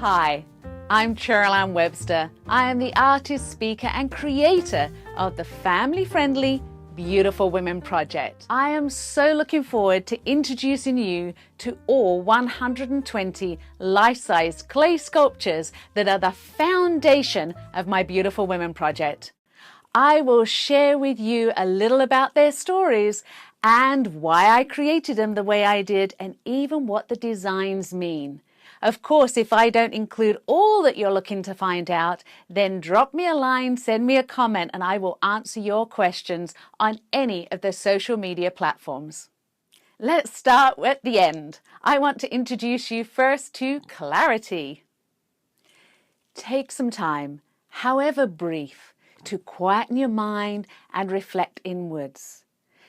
Hi, I'm Cheryl-Ann Webster. I am the artist, speaker, and creator of the family-friendly Beautiful Women Project. I am so looking forward to introducing you to all 120 life-size clay sculptures that are the foundation of my Beautiful Women Project. I will share with you a little about their stories and why I created them the way I did, and even what the designs mean. Of course, if I don't include all that you're looking to find out, then drop me a line, send me a comment, and I will answer your questions on any of the social media platforms. Let's start at the end. I want to introduce you first to clarity. Take some time, however brief, to quieten your mind and reflect inwards.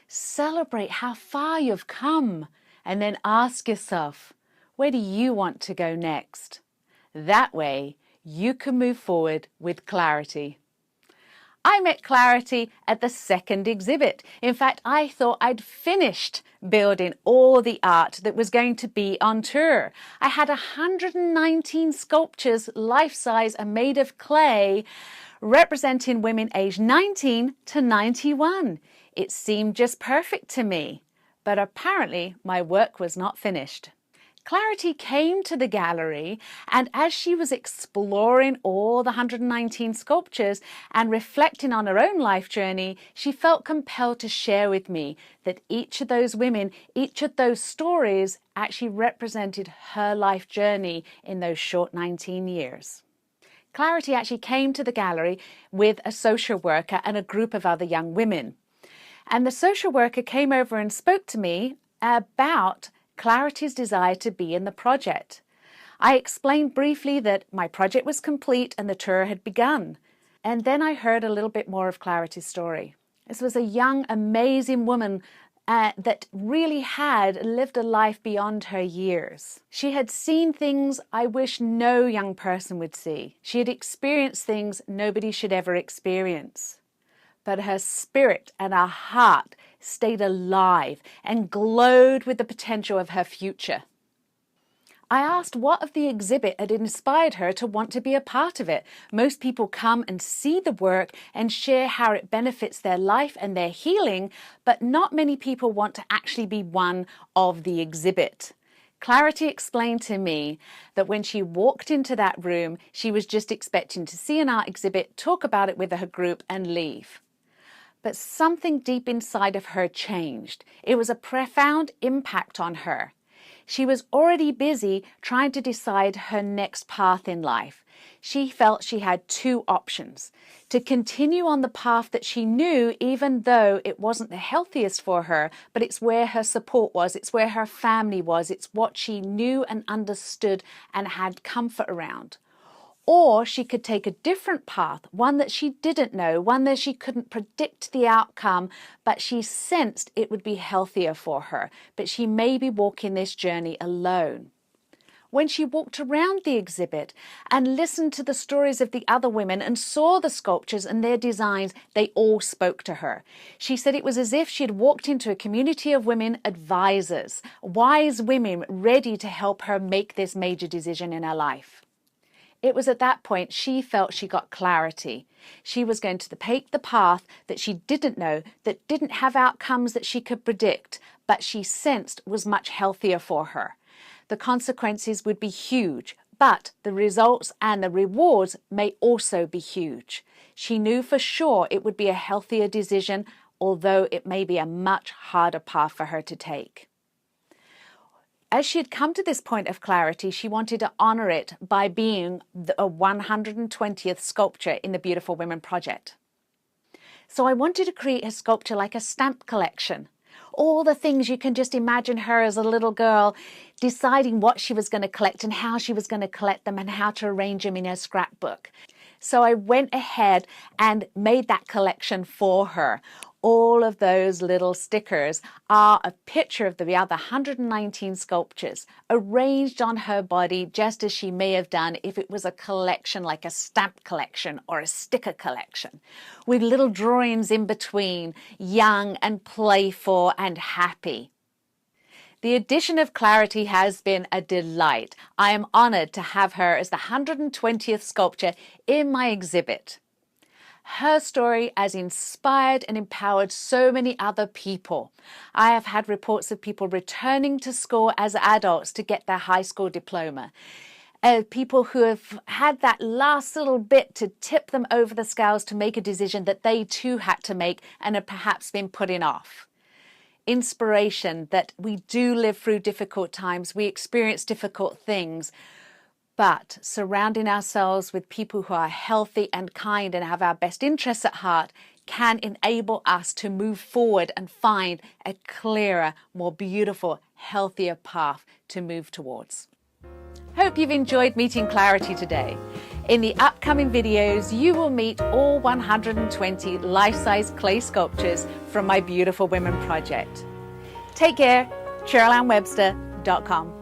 Celebrate how far you've come, and then ask yourself, where do you want to go next? That way, you can move forward with clarity. I met clarity at the second exhibit. In fact, I thought I'd finished building all the art that was going to be on tour. I had 119 sculptures, life-size and made of clay, representing women aged 19 to 91. It seemed just perfect to me, but apparently my work was not finished. Clarity came to the gallery, and as she was exploring all the 119 sculptures and reflecting on her own life journey, she felt compelled to share with me that each of those women, each of those stories actually represented her life journey in those short 19 years. Clarity actually came to the gallery with a social worker and a group of other young women. And the social worker came over and spoke to me about Clarity's desire to be in the project. I explained briefly that my project was complete and the tour had begun. And then I heard a little bit more of Clarity's story. This was a young, amazing woman that really had lived a life beyond her years. She had seen things I wish no young person would see. She had experienced things nobody should ever experience. But her spirit and her heart stayed alive and glowed with the potential of her future. I asked what of the exhibit had inspired her to want to be a part of it. Most people come and see the work and share how it benefits their life and their healing, but not many people want to actually be one of the exhibit. Clarity explained to me that when she walked into that room, she was just expecting to see an art exhibit, talk about it with her group, and leave. But something deep inside of her changed. It was a profound impact on her. She was already busy trying to decide her next path in life. She felt she had two options: to continue on the path that she knew, even though it wasn't the healthiest for her, but it's where her support was, it's where her family was, it's what she knew and understood and had comfort around. Or she could take a different path, one that she didn't know, one that she couldn't predict the outcome, but she sensed it would be healthier for her. But she may be walking this journey alone. When she walked around the exhibit and listened to the stories of the other women and saw the sculptures and their designs, they all spoke to her. She said it was as if she had walked into a community of women advisors, wise women ready to help her make this major decision in her life. It was at that point she felt she got clarity. She was going to take the path that she didn't know, that didn't have outcomes that she could predict, but she sensed was much healthier for her. The consequences would be huge, but the results and the rewards may also be huge. She knew for sure it would be a healthier decision, although it may be a much harder path for her to take. As she had come to this point of clarity, she wanted to honor it by being a 120th sculpture in the Beautiful Women Project. So I wanted to create a sculpture like a stamp collection. All the things you can just imagine her as a little girl deciding what she was going to collect and how she was going to collect them and how to arrange them in her scrapbook. So I went ahead and made that collection for her. All of those little stickers are a picture of the other 119 sculptures arranged on her body, just as she may have done if it was a collection like a stamp collection or a sticker collection, with little drawings in between, young and playful and happy. The addition of Clarity has been a delight. I am honored to have her as the 120th sculpture in my exhibit. Her story has inspired and empowered so many other people. I have had reports of people returning to school as adults to get their high school diploma. People who have had that last little bit to tip them over the scales to make a decision that they too had to make and had perhaps been putting off. Inspiration that we do live through difficult times, we experience difficult things, but surrounding ourselves with people who are healthy and kind and have our best interests at heart can enable us to move forward and find a clearer, more beautiful, healthier path to move towards. Hope you've enjoyed meeting Clarity today. In the upcoming videos, you will meet all 120 life-size clay sculptures from my Beautiful Women project. Take care, Cheryl-Ann Webster.com.